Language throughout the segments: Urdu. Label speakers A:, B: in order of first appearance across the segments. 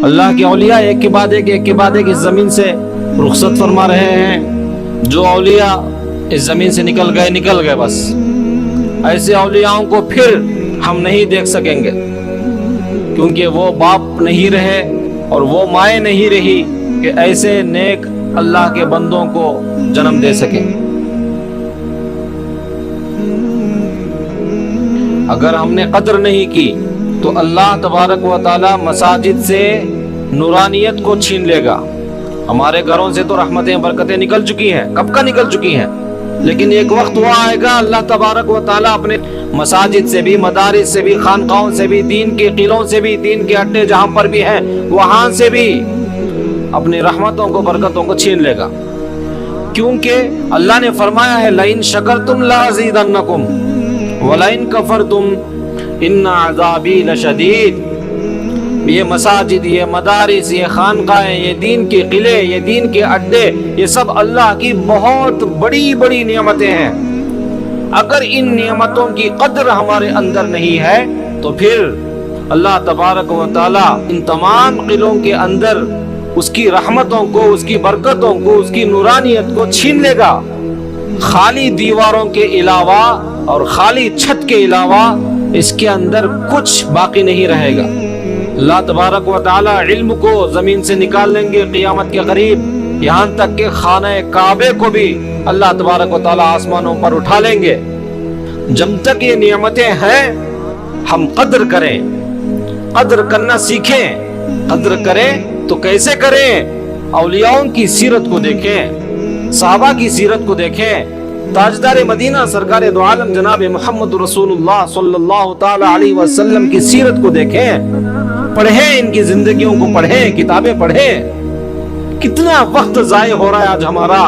A: اللہ کے اولیاء ایک کے بعد ایک اس زمین سے رخصت فرما رہے ہیں. جو اولیاء اس زمین سے نکل گئے بس. ایسے اولیاءوں کو پھر ہم نہیں دیکھ سکیں گے، کیونکہ وہ باپ نہیں رہے اور وہ مائیں نہیں رہی کہ ایسے نیک اللہ کے بندوں کو جنم دے سکیں. اگر ہم نے قدر نہیں کی تو اللہ تبارک و تعالی مساجد سے نورانیت کو چھین لے گا. ہمارے گھروں سے تو رحمتیں برکتیں نکل چکی ہیں، کب کا نکل چکی ہیں، لیکن ایک وقت وہ آئے گا اللہ تبارک و تعالی اپنے مساجد سے بھی، مدارس سے بھی، خانقاہوں سے بھی، دین کے قلعوں سے بھی، دین کے اڈے جہاں پر بھی ہیں وہاں سے بھی اپنی رحمتوں کو، برکتوں کو چھین لے گا. کیونکہ اللہ نے فرمایا ہے لَإِن شَكَرْتُمْ لَأَزِيدَنَّكُمْ وَلَإِن كَفَرْتُمْ إِنَّ عَذَابِي لَشَدِيدٌ. یہ مساجد، یہ مدارس، یہ خانقاہیں، یہ دین کے قلعے، یہ دین کے اڈے، یہ سب اللہ کی بہت بڑی بڑی نعمتیں ہیں. اگر ان نعمتوں کی قدر ہمارے اندر نہیں ہے تو پھر اللہ تبارک و تعالی ان تمام قلعوں کے اندر اس کی رحمتوں کو، اس کی برکتوں کو، اس کی نورانیت کو چھین لے گا. خالی دیواروں کے علاوہ اور خالی چھت کے علاوہ اس کے اندر کچھ باقی نہیں رہے گا. اللہ تبارک و تعالی علم کو زمین سے نکال لیں گے قیامت کے قریب، یہاں تک کہ خانہ کعبے کو بھی اللہ تبارک و تعالی آسمانوں پر اٹھا لیں گے. جب تک یہ نعمتیں ہیں ہم قدر کریں، قدر کرنا سیکھیں. قدر کریں تو کیسے کریں؟ اولیاؤں کی سیرت کو دیکھیں، صحابہ کی سیرت کو دیکھیں، تاجدار مدینہ سرکار دو عالم جناب محمد رسول اللہ صلی اللہ تعالی علیہ وسلم کی سیرت کو دیکھیں، پڑھیں، ان کی زندگیوں کو پڑھیں، کتابیں پڑھیں. کتنا وقت ضائع ہو رہا ہے آج ہمارا.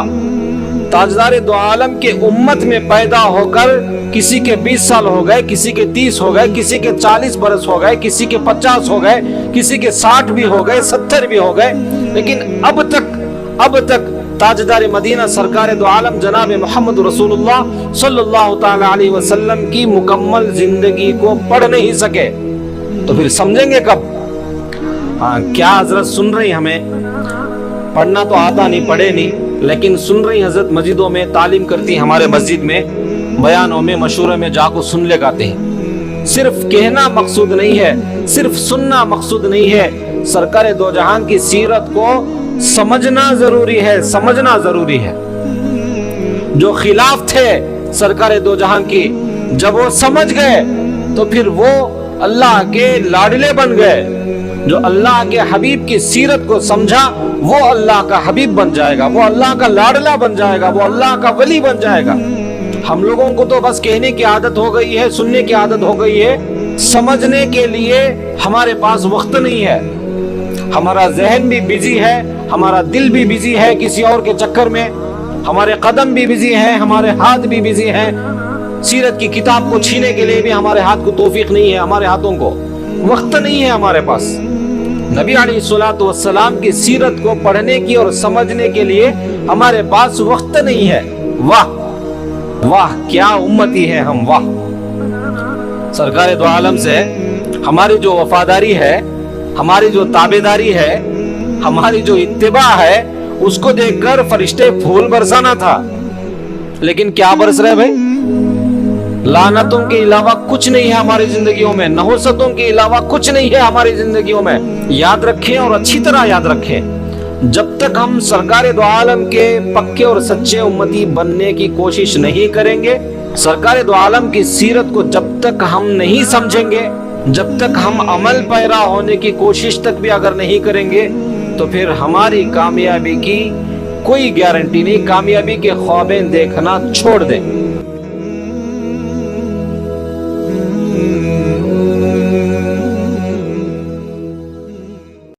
A: تاجدار دو عالم کے امت میں پیدا ہو کر کسی کے 20 سال ہو گئے، کسی کے 30 ہو گئے، کسی کے 40 برس ہو گئے، کسی کے 50 ہو گئے، کسی کے 60 بھی ہو گئے، 70 بھی ہو گئے، لیکن اب تک تاجدار مدینہ سرکار دو عالم جناب محمد رسول اللہ صلی اللہ تعالی علیہ وسلم کی مکمل زندگی کو پڑھ نہیں سکے. تو پھر سمجھیں گے کب؟ کیا حضرت سن رہی ہمیں؟ پڑھنا تو آتا نہیں، پڑھے نہیں، لیکن سن رہی حضرت مسجدوں میں تعلیم کرتی، ہمارے مسجد میں بیانوں میں مشورے میں جا کو سن لے گاتے ہیں. صرف کہنا مقصود نہیں ہے، صرف سننا مقصود نہیں ہے، سرکار دو جہان کی سیرت کو سمجھنا ضروری ہے، سمجھنا ضروری ہے. جو خلاف تھے سرکار دو جہان کی جب وہ سمجھ گئے تو پھر وہ اللہ کے لاڈلے بن گئے. جو اللہ کے حبیب کی سیرت کو سمجھا وہ اللہ کا حبیب بن جائے گا، وہ اللہ کا لاڈلا بن جائے گا، وہ اللہ کا ولی بن جائے گا. ہم لوگوں کو تو بس کہنے کی عادت ہو گئی ہے، سننے کی عادت ہو گئی ہے، سمجھنے کے لیے ہمارے پاس وقت نہیں ہے. ہمارا ذہن بھی بزی ہے، ہمارا دل بھی بزی ہے کسی اور کے چکر میں، ہمارے قدم بھی بزی ہیں، ہمارے ہاتھ بھی بزی ہیں. سیرت کی کتاب کو چھینے کے لیے بھی ہمارے ہاتھ کو توفیق نہیں ہے، ہمارے ہاتھوں کو وقت نہیں ہے ہمارے پاس. نبی علیہ الصلوۃ والسلام کی سیرت کو پڑھنے کی اور سمجھنے کے لیے ہمارے پاس وقت نہیں ہے. واہ واہ کیا امتی ہے ہم، واہ. سرکار دو عالم سے ہماری جو وفاداری ہے، ہماری جو تابعداری ہے، ہماری جو اتباع ہے، اس کو دیکھ کر فرشتے پھول برسانا تھا، لیکن کیا برس رہے بھائی؟ لعنتوں کے علاوہ کچھ نہیں ہے ہماری زندگیوں میں، نحوستوں کے علاوہ کچھ نہیں ہے ہماری زندگیوں میں. یاد رکھیں اور اچھی طرح یاد رکھیں، جب تک ہم سرکار دو عالم کے پکے اور سچے امتی بننے کی کوشش نہیں کریں گے، سرکار دو عالم کی سیرت کو جب تک ہم نہیں سمجھیں گے، جب تک ہم عمل پیرا ہونے کی کوشش تک بھی اگر نہیں کریں گے، تو پھر ہماری کامیابی کی کوئی گارنٹی نہیں. کامیابی کے خوابیں دیکھنا چھوڑ دیں.